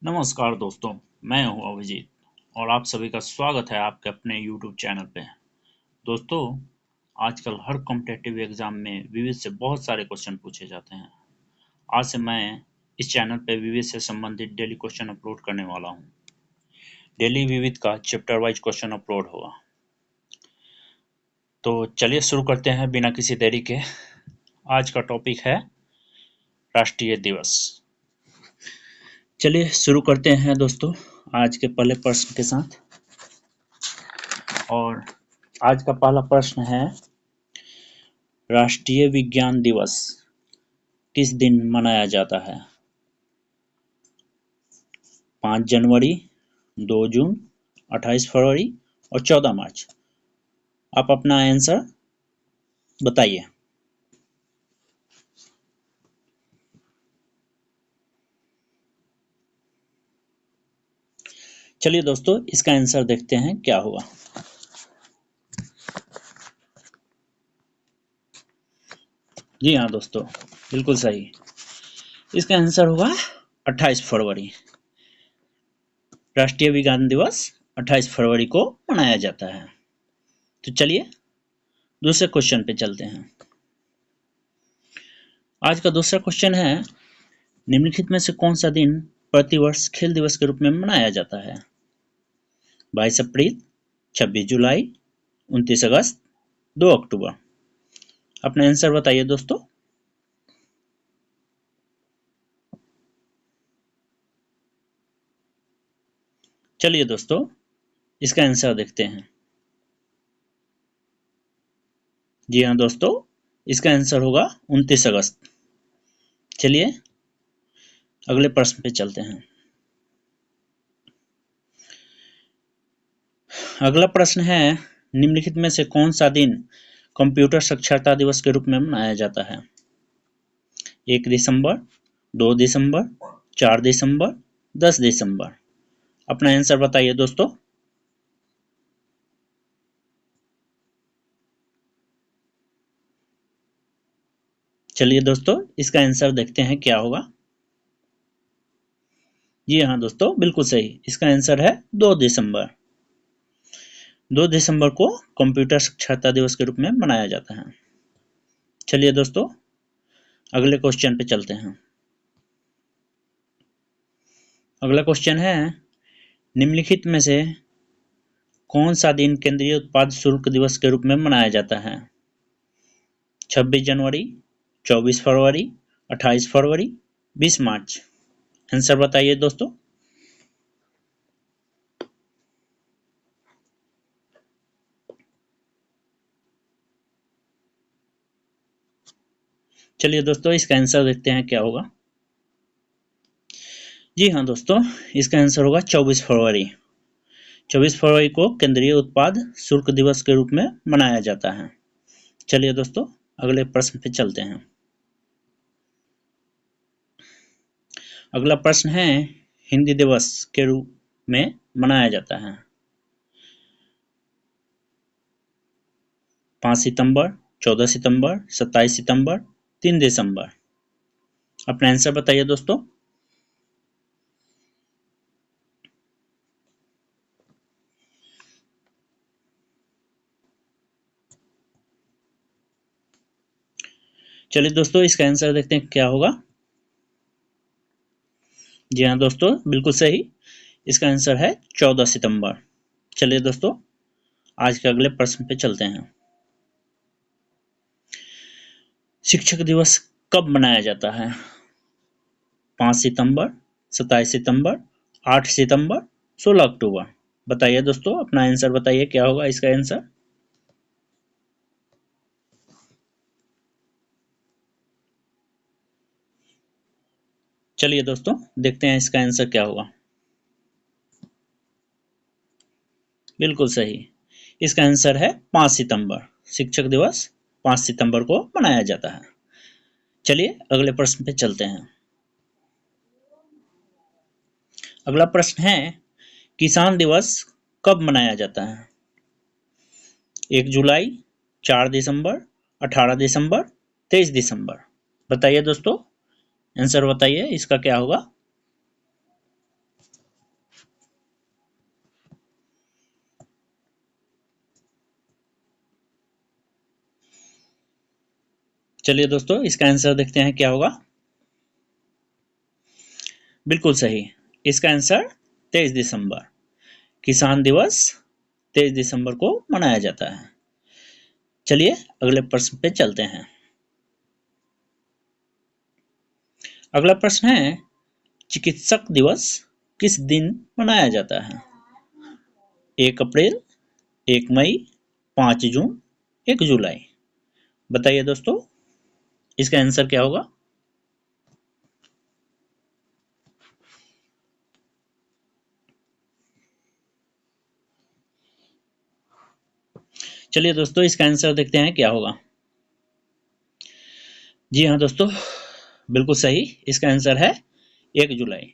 नमस्कार दोस्तों, मैं हूं अभिजीत और आप सभी का स्वागत है आपके अपने YouTube चैनल पे। दोस्तों, आजकल हर कॉम्पिटिटिव एग्जाम में विविध से बहुत सारे क्वेश्चन पूछे जाते हैं। आज से मैं इस चैनल पे विविध से संबंधित डेली क्वेश्चन अपलोड करने वाला हूं। डेली विविध का चैप्टर वाइज क्वेश्चन अपलोड होगा। तो चलिए शुरू करते हैं बिना किसी देरी के। आज का टॉपिक है राष्ट्रीय दिवस। चलिए शुरू करते हैं दोस्तों आज के पहले प्रश्न के साथ। और आज का पहला प्रश्न है, राष्ट्रीय विज्ञान दिवस किस दिन मनाया जाता है? 5 जनवरी, 2 जून, 28 फरवरी और 14 मार्च। आप अपना आंसर बताइए। चलिए दोस्तों, इसका आंसर देखते हैं क्या होगा। जी हाँ दोस्तों, बिल्कुल सही। इसका आंसर होगा 28 फरवरी। राष्ट्रीय विज्ञान दिवस 28 फरवरी को मनाया जाता है। तो चलिए दूसरे क्वेश्चन पे चलते हैं। आज का दूसरा क्वेश्चन है, निम्नलिखित में से कौन सा दिन प्रतिवर्ष खेल दिवस के रूप में मनाया जाता है? 22 अप्रैल, 26 जुलाई, 29 अगस्त, 2 अक्टूबर। अपना आंसर बताइए दोस्तों। चलिए दोस्तों, इसका आंसर देखते हैं। जी हाँ दोस्तों, इसका आंसर होगा 29 अगस्त। चलिए अगले प्रश्न पे चलते हैं। अगला प्रश्न है, निम्नलिखित में से कौन सा दिन कंप्यूटर साक्षरता दिवस के रूप में मनाया जाता है? 1 दिसंबर, 2 दिसंबर, 4 दिसंबर, 10 दिसंबर। अपना आंसर बताइए दोस्तों। चलिए दोस्तों, इसका आंसर देखते हैं क्या होगा। जी हाँ दोस्तों, बिल्कुल सही। इसका आंसर है 2 दिसंबर। 2 दिसंबर को कंप्यूटर साक्षरता दिवस के रूप में मनाया जाता है। चलिए दोस्तों, अगले क्वेश्चन पे चलते हैं। अगला क्वेश्चन है, निम्नलिखित में से कौन सा दिन केंद्रीय उत्पाद शुल्क दिवस के रूप में मनाया जाता है? 26 जनवरी, 24 फरवरी, 28 फरवरी, 20 मार्च। आंसर बताइए दोस्तों। चलिए दोस्तों, इसका आंसर देखते हैं क्या होगा। जी हाँ दोस्तों, इसका आंसर होगा 24 फरवरी। 24 फरवरी को केंद्रीय उत्पाद शुल्क दिवस के रूप में मनाया जाता है। चलिए दोस्तों, अगले प्रश्न पे चलते हैं। अगला प्रश्न है, हिंदी दिवस के रूप में मनाया जाता है 5 सितंबर, 14 सितंबर, 27 सितंबर, 3 दिसंबर। अपना आंसर बताइए दोस्तों। चलिए दोस्तों, इसका आंसर देखते हैं क्या होगा। जी हाँ दोस्तों, बिल्कुल सही। इसका आंसर है 14 सितंबर। चलिए दोस्तों, आज के अगले प्रश्न पे चलते हैं। शिक्षक दिवस कब मनाया जाता है? 5 सितंबर, 27 सितंबर, 8 सितंबर, 16 अक्टूबर। बताइए दोस्तों, अपना आंसर बताइए क्या होगा इसका आंसर। चलिए दोस्तों, देखते हैं इसका आंसर क्या होगा। बिल्कुल सही। इसका आंसर है 5 सितंबर। शिक्षक दिवस 5 सितंबर को मनाया जाता है। चलिए अगले प्रश्न पे चलते हैं। अगला प्रश्न है, किसान दिवस कब मनाया जाता है? 1 जुलाई, 4 दिसंबर, 18 दिसंबर, 23 दिसंबर। बताइए दोस्तों, आंसर बताइए इसका क्या होगा। चलिए दोस्तों, इसका आंसर देखते हैं क्या होगा। बिल्कुल सही, इसका आंसर 23 दिसंबर। किसान दिवस 23 दिसंबर को मनाया जाता है। चलिए अगले प्रश्न पे चलते हैं। अगला प्रश्न है, चिकित्सक दिवस किस दिन मनाया जाता है? 1 अप्रैल, 1 मई, 5 जून, 1 जुलाई। बताइए दोस्तों, इसका आंसर क्या होगा? चलिए दोस्तों, इसका आंसर देखते हैं क्या होगा। जी हाँ दोस्तों, बिल्कुल सही, इसका आंसर है 1 जुलाई।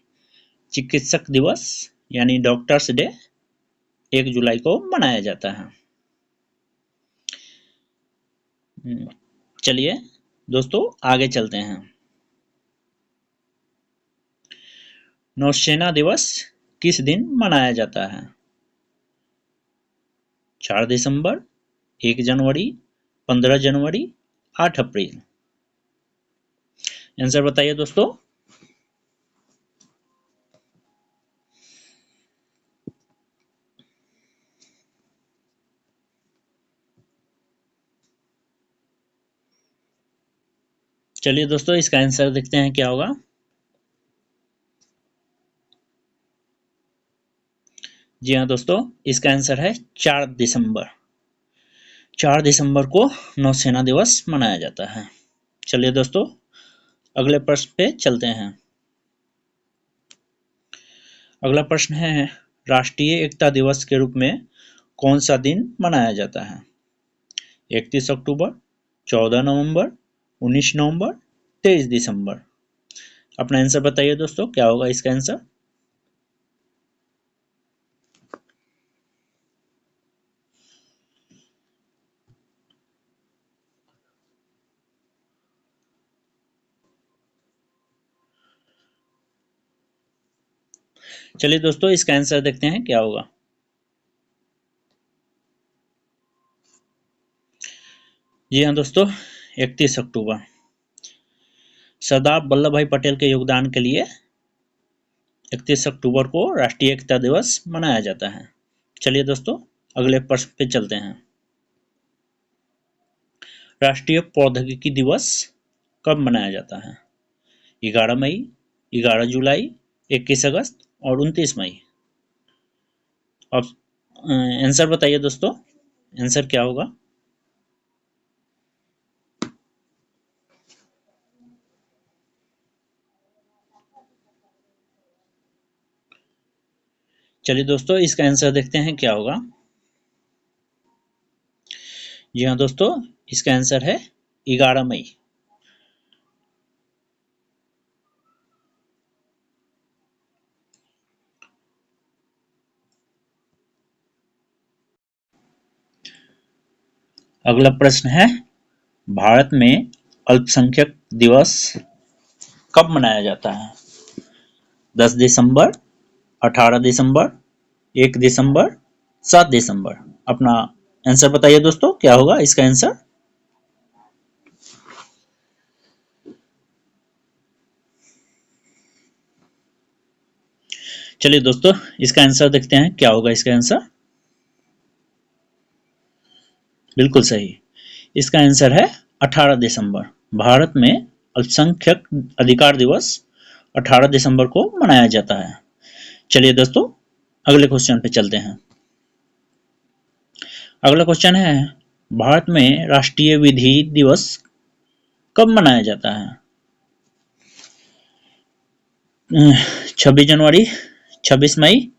चिकित्सक दिवस यानी डॉक्टर्स डे 1 जुलाई को मनाया जाता है। चलिए दोस्तों, आगे चलते हैं। नौसेना दिवस किस दिन मनाया जाता है? 4 दिसंबर, 1 जनवरी, 15 जनवरी, 8 अप्रैल। आंसर बताइए दोस्तों। चलिए दोस्तों, इसका आंसर देखते हैं क्या होगा। जी हाँ दोस्तों, इसका आंसर है 4 दिसंबर। 4 दिसंबर को नौसेना दिवस मनाया जाता है। चलिए दोस्तों, अगले प्रश्न पे चलते हैं। अगला प्रश्न है, राष्ट्रीय एकता दिवस के रूप में कौन सा दिन मनाया जाता है? 31 अक्टूबर, 14 नवंबर, 19 नवंबर, 23 दिसंबर। अपना आंसर बताइए दोस्तों, क्या होगा इसका आंसर। चलिए दोस्तों, इसका आंसर देखते हैं क्या होगा। जी हाँ दोस्तों, 31 अक्टूबर। सरदार वल्लभ भाई पटेल के योगदान के लिए 31 अक्टूबर को राष्ट्रीय एकता दिवस मनाया जाता है। चलिए दोस्तों, अगले प्रश्न पे चलते हैं। राष्ट्रीय प्रौद्योगिकी दिवस कब मनाया जाता है? 11 मई, 11 जुलाई, 21 अगस्त और 29 मई। अब आंसर बताइए दोस्तों, आंसर क्या होगा। चलिए दोस्तों, इसका आंसर देखते हैं क्या होगा। जी हाँ दोस्तों, इसका आंसर है 11 मई। अगला प्रश्न है, भारत में अल्पसंख्यक दिवस कब मनाया जाता है? 10 दिसंबर, 18 दिसंबर, 1 दिसंबर, 7 दिसंबर। अपना आंसर बताइए दोस्तों, क्या होगा इसका आंसर। चलिए दोस्तों, इसका आंसर देखते हैं क्या होगा इसका आंसर। बिल्कुल सही, इसका आंसर है 18 दिसंबर। भारत में अल्पसंख्यक अधिकार दिवस 18 दिसंबर को मनाया जाता है। चलिए दोस्तों, अगले क्वेश्चन पे चलते हैं। अगला क्वेश्चन है, भारत में राष्ट्रीय विधि दिवस कब मनाया जाता है? 26 जनवरी, 26 मई,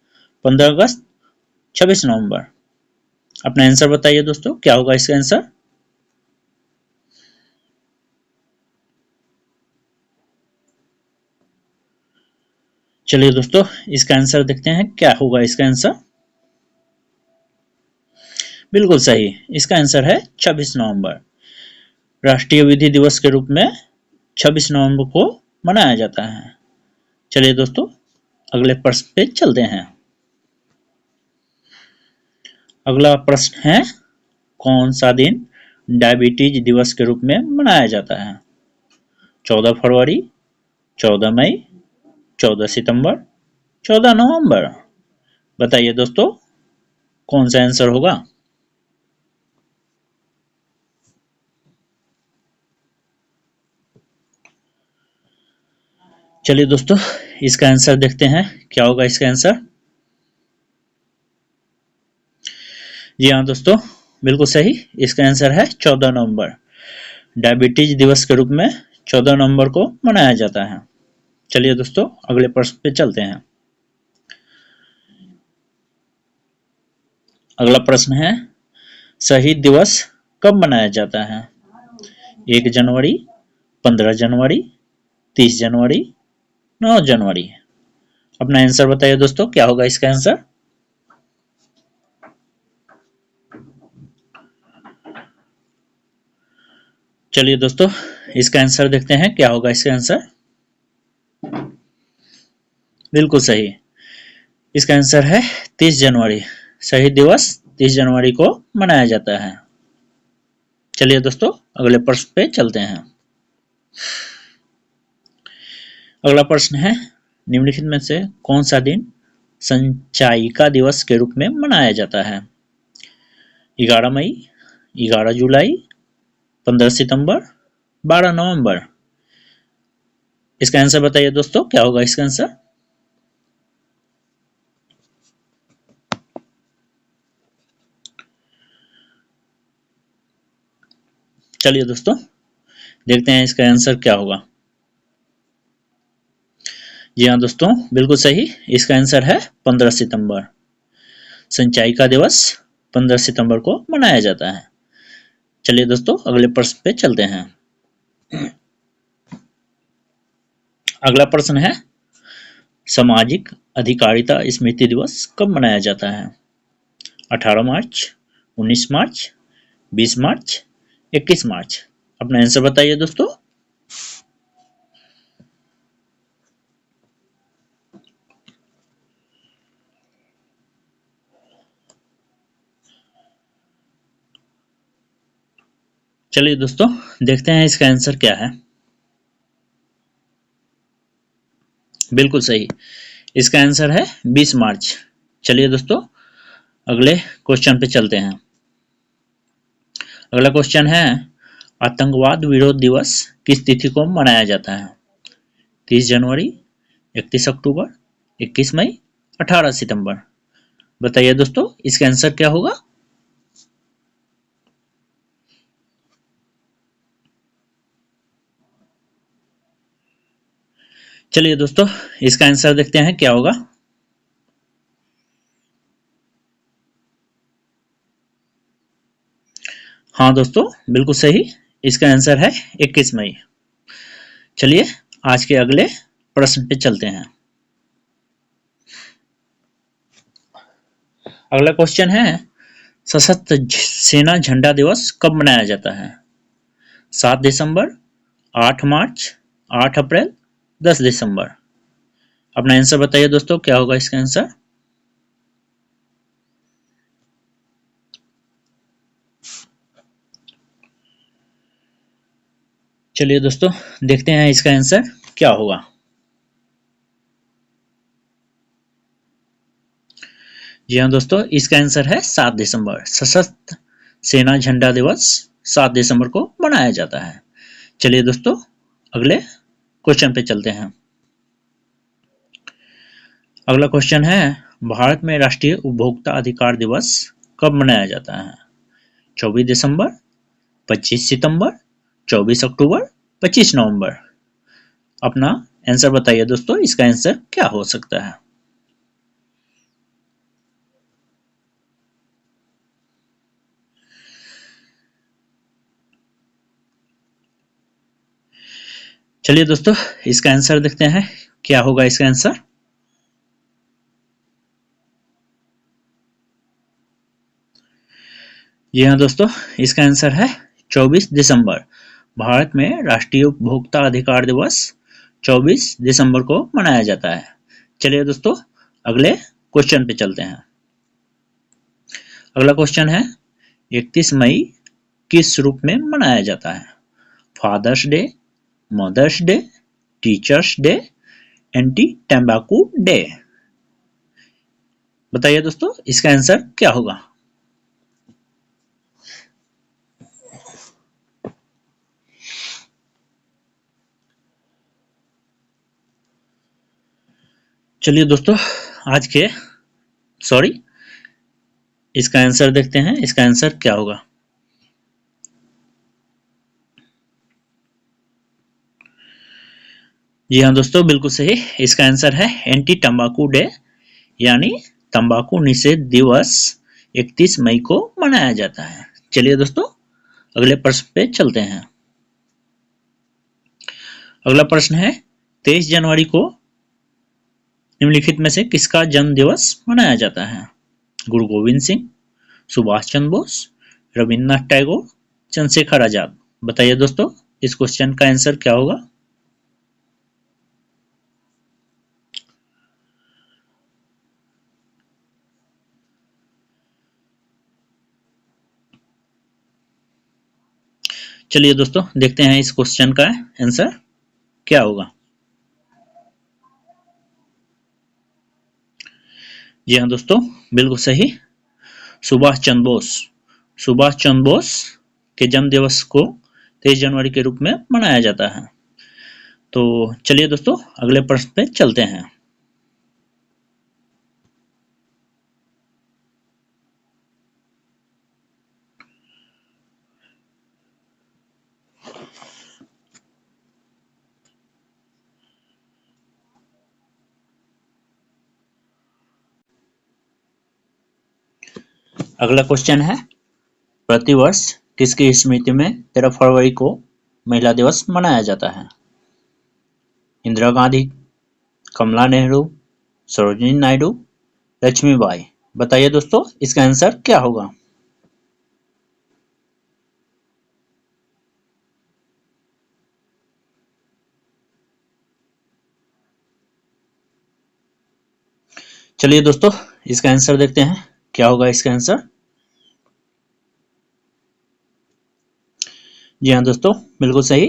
15 अगस्त, 26 नवंबर। अपना आंसर बताइए दोस्तों, क्या होगा इसका आंसर। चलिए दोस्तों, इसका आंसर देखते हैं क्या होगा इसका आंसर। बिल्कुल सही, इसका आंसर है 26 नवंबर। राष्ट्रीय विधि दिवस के रूप में 26 नवंबर को मनाया जाता है। चलिए दोस्तों, अगले प्रश्न पे चलते हैं। अगला प्रश्न है, कौन सा दिन डायबिटीज दिवस के रूप में मनाया जाता है? 14 फरवरी, 14 मई, 14 सितंबर, 14 नवंबर। बताइए दोस्तों, कौन सा आंसर होगा? चलिए दोस्तों, इसका आंसर देखते हैं, क्या होगा इसका आंसर। जी हाँ दोस्तों, बिल्कुल सही। इसका आंसर है 14 नवंबर। डायबिटीज दिवस के रूप में 14 नवंबर को मनाया जाता है। चलिए दोस्तों, अगले प्रश्न पे चलते हैं। अगला प्रश्न है, शहीद दिवस कब मनाया जाता है? 1 जनवरी, 15 जनवरी, 30 जनवरी, 9 जनवरी। अपना आंसर बताइए दोस्तों, क्या होगा इसका आंसर। चलिए दोस्तों, इसका आंसर देखते हैं, क्या होगा इसका आंसर। बिल्कुल सही। इसका आंसर है 30 जनवरी। शहीद दिवस 30 जनवरी को मनाया जाता है। चलिए दोस्तों, अगले प्रश्न पे चलते हैं। अगला प्रश्न है, निम्नलिखित में से कौन सा दिन संचायिका दिवस के रूप में मनाया जाता है? 11 मई, 11 जुलाई, 15 सितंबर, 12 नवंबर। इसका आंसर बताइए दोस्तों, क्या होगा इसका आंसर। चलिए दोस्तों, देखते हैं इसका आंसर क्या होगा। जी हाँ दोस्तों, बिल्कुल सही। इसका आंसर है 15 सितंबर। संचायिका दिवस 15 सितंबर को मनाया जाता है। चलिए दोस्तों, अगले प्रश्न पे चलते हैं। अगला प्रश्न है, सामाजिक अधिकारिता स्मृति दिवस कब मनाया जाता है? 18 मार्च, 19 मार्च, 20 मार्च, 21 मार्च। अपना आंसर बताइए दोस्तों। चलिए दोस्तों, देखते हैं इसका आंसर क्या है। बिल्कुल सही। इसका आंसर है 20 मार्च। चलिए दोस्तों, अगले क्वेश्चन पे चलते हैं। अगला क्वेश्चन है, आतंकवाद विरोध दिवस किस तिथि को मनाया जाता है? 30 जनवरी, 31 अक्टूबर, 21 मई, 18 सितंबर। बताइए दोस्तों, इसका आंसर क्या होगा। चलिए दोस्तों, इसका आंसर देखते हैं, क्या होगा। हाँ दोस्तों, बिल्कुल सही। इसका आंसर है 21 मई। चलिए, आज के अगले प्रश्न पे चलते हैं। अगला क्वेश्चन है, सशस्त्र सेना झंडा दिवस कब मनाया जाता है? 7 दिसंबर, 8 मार्च, 8 अप्रैल, 10 दिसंबर। अपना आंसर बताइए दोस्तों, क्या होगा इसका आंसर। चलिए दोस्तों, देखते हैं इसका आंसर क्या होगा। जी हाँ दोस्तों, इसका आंसर है 7 दिसंबर। सशस्त्र सेना झंडा दिवस 7 दिसंबर को मनाया जाता है। चलिए दोस्तों, अगले क्वेश्चन पे चलते हैं। अगला क्वेश्चन है, भारत में राष्ट्रीय उपभोक्ता अधिकार दिवस कब मनाया जाता है? 24 दिसंबर, 25 सितंबर, 24 अक्टूबर, 25 नवंबर। अपना आंसर बताइए दोस्तों, इसका आंसर क्या हो सकता है। चलिए दोस्तों, इसका आंसर देखते हैं, क्या होगा इसका आंसर। जी हाँ दोस्तों, इसका आंसर है 24 दिसंबर। भारत में राष्ट्रीय उपभोक्ता अधिकार दिवस 24 दिसंबर को मनाया जाता है। चलिए दोस्तों, अगले क्वेश्चन पे चलते हैं। अगला क्वेश्चन है, 31 मई किस रूप में मनाया जाता है? Father's day, mother's day, teachers day, anti tobacco day. बताइए दोस्तों, इसका आंसर क्या होगा? चलिए दोस्तों, आज के इसका आंसर देखते हैं, इसका आंसर क्या होगा। जी हाँ दोस्तों, बिल्कुल सही। इसका आंसर है एंटी तंबाकू डे, यानी तंबाकू निषेध दिवस 31 मई को मनाया जाता है। चलिए दोस्तों, अगले प्रश्न पे चलते हैं। अगला प्रश्न है, 23 जनवरी को निम्नलिखित में से किसका जन्म दिवस मनाया जाता है? गुरु गोविंद सिंह, सुभाष चंद्र बोस, रविन्द्रनाथ टैगोर, चंद्रशेखर आजाद। बताइए दोस्तों, इस क्वेश्चन का आंसर क्या होगा? चलिए दोस्तों, देखते हैं इस क्वेश्चन का आंसर क्या होगा। जी हाँ दोस्तों, बिल्कुल सही। सुभाष चंद्र बोस। सुभाष चंद्र बोस के जन्म दिवस को 23 जनवरी के रूप में मनाया जाता है। तो चलिए दोस्तों, अगले प्रश्न पे चलते हैं। अगला क्वेश्चन है, प्रतिवर्ष किसकी स्मृति में 13 फरवरी को महिला दिवस मनाया जाता है? इंदिरा गांधी, कमला नेहरू, सरोजिनी नायडू, लक्ष्मीबाई। बताइए दोस्तों, इसका आंसर क्या होगा? चलिए दोस्तों, इसका आंसर देखते हैं, क्या होगा इसका आंसर। जी हाँ दोस्तों, बिल्कुल सही।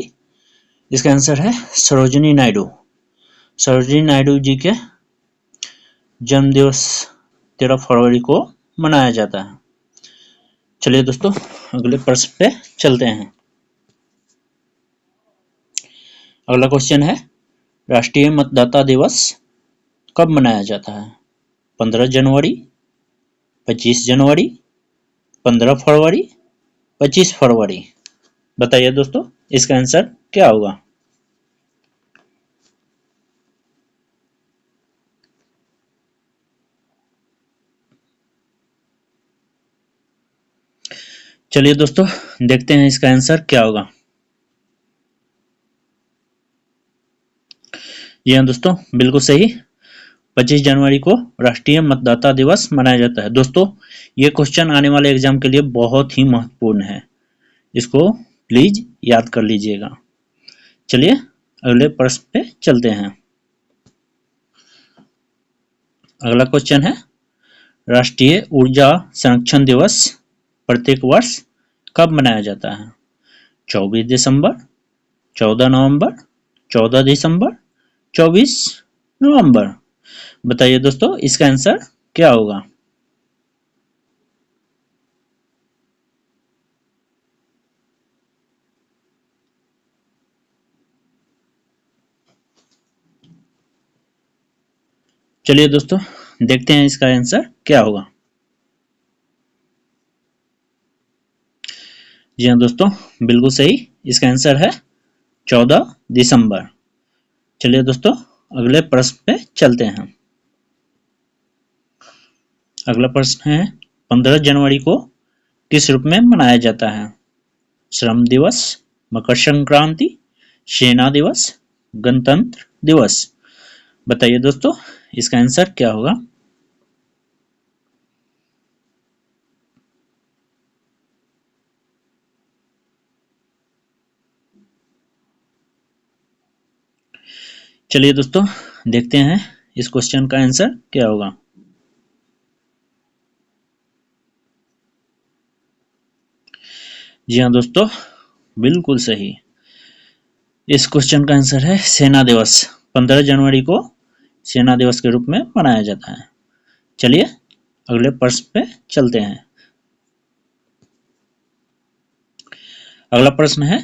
इसका आंसर है सरोजिनी नायडू। सरोजिनी नायडू जी के जन्म दिवस 13 फरवरी को मनाया जाता है। चलिए दोस्तों, अगले प्रश्न पे चलते हैं। अगला क्वेश्चन है, राष्ट्रीय मतदाता दिवस कब मनाया जाता है? 15 जनवरी, 25 जनवरी, 15 फरवरी, 25 फरवरी। बताइए दोस्तों, इसका आंसर क्या होगा? चलिए दोस्तों, देखते हैं इसका आंसर क्या होगा। जी हाँ दोस्तों, बिल्कुल सही। 25 जनवरी को राष्ट्रीय मतदाता दिवस मनाया जाता है। दोस्तों, ये क्वेश्चन आने वाले एग्जाम के लिए बहुत ही महत्वपूर्ण है, इसको प्लीज याद कर लीजिएगा। चलिए अगले प्रश्न पे चलते हैं। अगला क्वेश्चन है, राष्ट्रीय ऊर्जा संरक्षण दिवस प्रत्येक वर्ष कब मनाया जाता है? 24 दिसंबर, 14 नवंबर, 14 दिसंबर, 24 नवंबर। बताइए दोस्तों, इसका आंसर क्या होगा? चलिए दोस्तों, देखते हैं इसका आंसर क्या होगा। जी हाँ दोस्तों, बिल्कुल सही। इसका आंसर है 14 दिसंबर। चलिए दोस्तों, अगले प्रश्न पे चलते हैं। अगला प्रश्न है, 15 जनवरी को किस रूप में मनाया जाता है? श्रम दिवस, मकर संक्रांति, सेना दिवस, गणतंत्र दिवस। बताइए दोस्तों, इसका आंसर क्या होगा? चलिए दोस्तों, देखते हैं इस क्वेश्चन का आंसर क्या होगा। जी हाँ दोस्तों, बिल्कुल सही। इस क्वेश्चन का आंसर है सेना दिवस। 15 जनवरी को सेना दिवस के रूप में मनाया जाता है। चलिए अगले प्रश्न पे चलते हैं। अगला प्रश्न है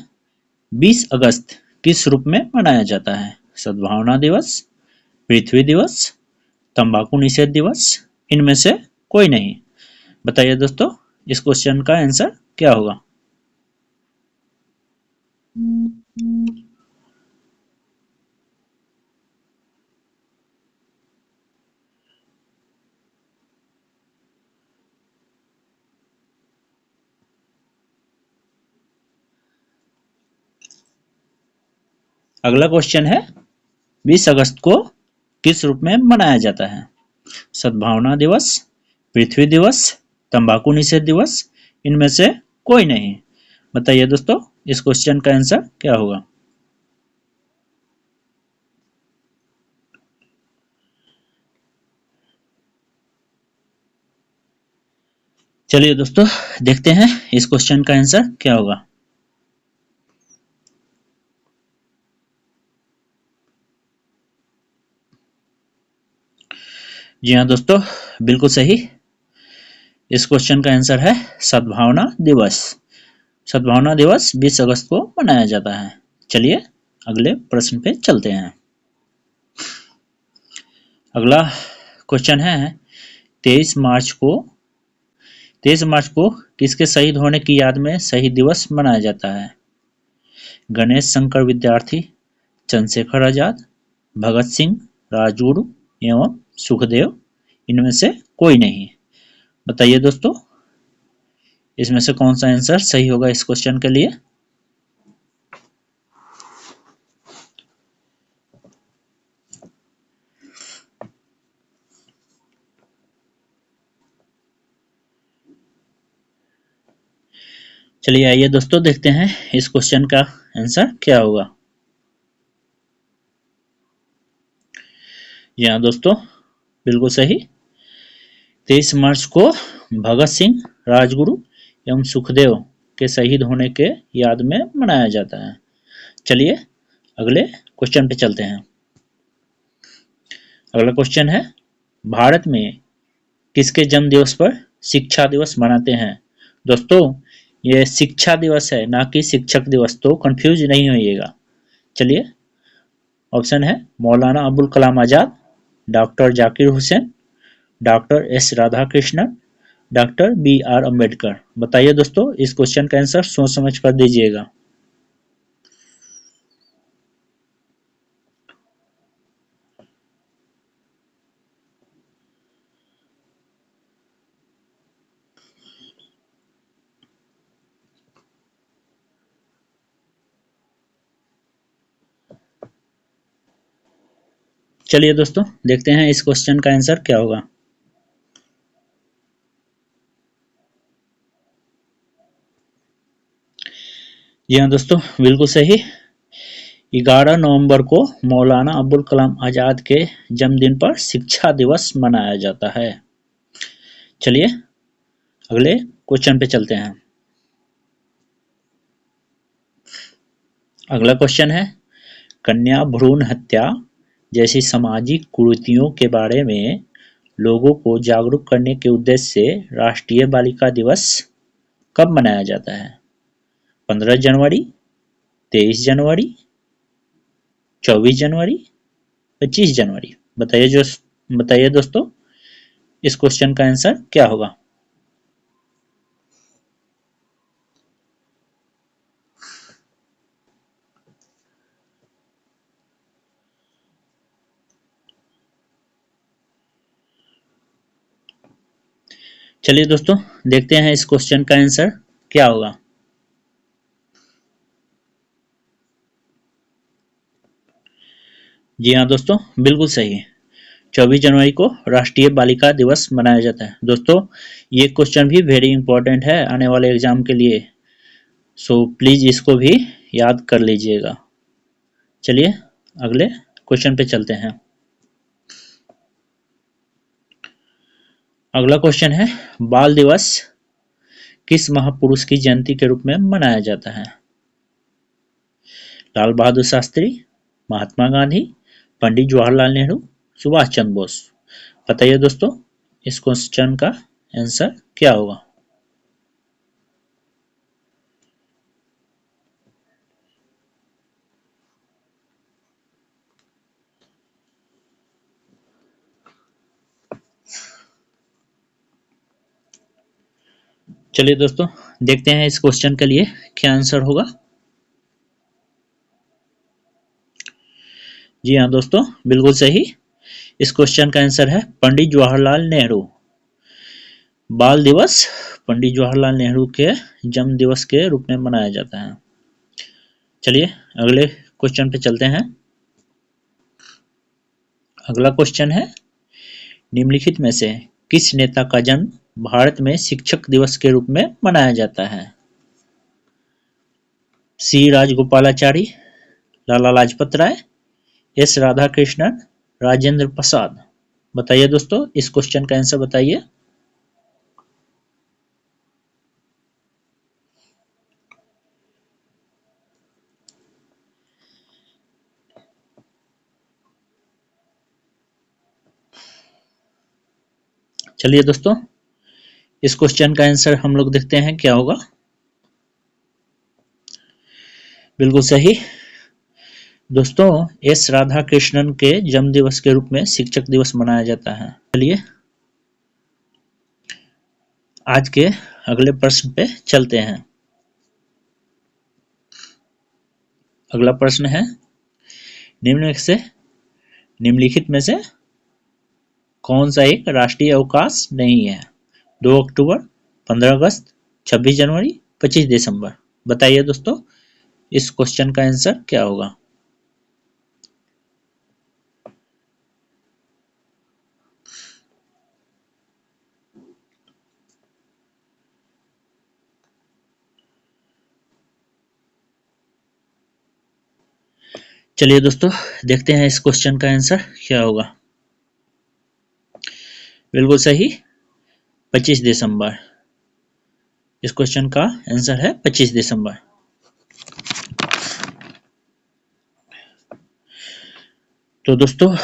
20 अगस्त किस रूप में मनाया जाता है? सद्भावना दिवस, पृथ्वी दिवस, तंबाकू निषेध दिवस, इनमें से कोई नहीं। बताइए दोस्तों, इस क्वेश्चन का आंसर क्या होगा? अगला क्वेश्चन है 20 अगस्त को किस रूप में मनाया जाता है? सद्भावना दिवस, पृथ्वी दिवस, तंबाकू निषेध दिवस, इनमें से कोई नहीं। बताइए दोस्तों, इस क्वेश्चन का आंसर क्या होगा? चलिए दोस्तों, देखते हैं इस क्वेश्चन का आंसर क्या होगा। जी हाँ दोस्तों, बिल्कुल सही। इस क्वेश्चन का आंसर है सद्भावना दिवस। सद्भावना दिवस 20 अगस्त को मनाया जाता है। चलिए अगले प्रश्न पे चलते हैं। अगला क्वेश्चन है 23 मार्च को 23 मार्च को किसके शहीद होने की याद में शहीद दिवस मनाया जाता है? गणेश शंकर विद्यार्थी, चंद्रशेखर आजाद, भगत सिंह, राजगुरु एवं सुखदेव, इनमें से कोई नहीं। बताइए दोस्तों, इसमें से कौन सा आंसर सही होगा इस क्वेश्चन के लिए? चलिए आइए दोस्तों, देखते हैं इस क्वेश्चन का आंसर क्या होगा। जी हाँ दोस्तों, बिल्कुल सही। 23 मार्च को भगत सिंह, राजगुरु एवं सुखदेव के शहीद होने के याद में मनाया जाता है। चलिए अगले क्वेश्चन पे चलते हैं। अगला क्वेश्चन है भारत में किसके जन्म दिवस पर शिक्षा दिवस मनाते हैं? दोस्तों, ये शिक्षा दिवस है, ना कि शिक्षक दिवस, तो कंफ्यूज नहीं होइएगा। चलिए, ऑप्शन है Maulana Abul Kalam Azad, doctor Zakir Hussain, doctor S Radhakrishnan, doctor B R Ambedkar. बताइए दोस्तों, इस क्वेश्चन का आंसर सोच समझ कर दीजिएगा। चलिए दोस्तों, देखते हैं इस क्वेश्चन का आंसर क्या होगा। जी हाँ दोस्तों, बिल्कुल सही। 11 नवंबर को मौलाना अबुल कलाम आजाद के जन्मदिन पर शिक्षा दिवस मनाया जाता है। चलिए अगले क्वेश्चन पे चलते हैं। अगला क्वेश्चन है कन्या भ्रूण हत्या जैसी सामाजिक कुरीतियों के बारे में लोगों को जागरूक करने के उद्देश्य से राष्ट्रीय बालिका दिवस कब मनाया जाता है? 15 जनवरी, 23 जनवरी, 24 जनवरी, 25 जनवरी। बताइए दोस्तों, इस क्वेश्चन का आंसर क्या होगा? चलिए दोस्तों, देखते हैं इस क्वेश्चन का आंसर क्या होगा। जी हाँ दोस्तों, बिल्कुल सही। 24 जनवरी को राष्ट्रीय बालिका दिवस मनाया जाता है। दोस्तों, ये क्वेश्चन भी वेरी इंपॉर्टेंट है आने वाले एग्जाम के लिए, सो प्लीज इसको भी याद कर लीजिएगा। चलिए अगले क्वेश्चन पे चलते हैं। अगला क्वेश्चन है बाल दिवस किस महापुरुष की जयंती के रूप में मनाया जाता है? लाल बहादुर शास्त्री, महात्मा गांधी, पंडित जवाहरलाल नेहरू, सुभाष चंद्र बोस। बताइए दोस्तों, इस क्वेश्चन का आंसर क्या होगा? चलिए दोस्तों, देखते हैं इस क्वेश्चन के लिए क्या आंसर होगा। जी हाँ दोस्तों, बिल्कुल सही। इस क्वेश्चन का आंसर है पंडित जवाहरलाल नेहरू। बाल दिवस पंडित जवाहरलाल नेहरू के जन्म दिवस के रूप में मनाया जाता है। चलिए अगले क्वेश्चन पे चलते हैं। अगला क्वेश्चन है, निम्नलिखित में से किस नेता का जन्म भारत में शिक्षक दिवस के रूप में मनाया जाता है? सी राजगोपालाचारी, लाला लाजपत राय, एस राधाकृष्णन, राजेंद्र प्रसाद। बताइए दोस्तों, इस क्वेश्चन का आंसर बताइए। चलिए दोस्तों, इस क्वेश्चन का आंसर हम लोग देखते हैं क्या होगा। बिल्कुल सही दोस्तों, एस राधाकृष्णन के जन्म दिवस के रूप में शिक्षक दिवस मनाया जाता है। चलिए आज के अगले प्रश्न पे चलते हैं। अगला प्रश्न है, निम्नलिखित में से कौन सा एक राष्ट्रीय अवकाश नहीं है? 2 अक्टूबर, 15 अगस्त, 26 जनवरी, 25 दिसंबर। बताइए दोस्तों, इस क्वेश्चन का आंसर क्या होगा? चलिए दोस्तों, देखते हैं इस क्वेश्चन का आंसर क्या होगा। बिल्कुल सही, 25 दिसंबर। इस क्वेश्चन का आंसर है 25 दिसंबर। तो दोस्तों,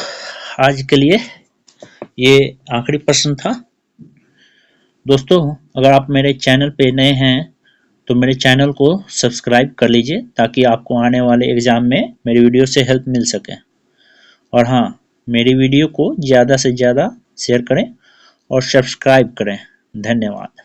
आज के लिए ये आखिरी प्रश्न था। दोस्तों, अगर आप मेरे चैनल पे नए हैं तो मेरे चैनल को सब्सक्राइब कर लीजिए ताकि आपको आने वाले एग्ज़ाम में मेरी वीडियो से हेल्प मिल सके। और हाँ, मेरी वीडियो को ज़्यादा से ज़्यादा शेयर करें और सब्सक्राइब करें। धन्यवाद।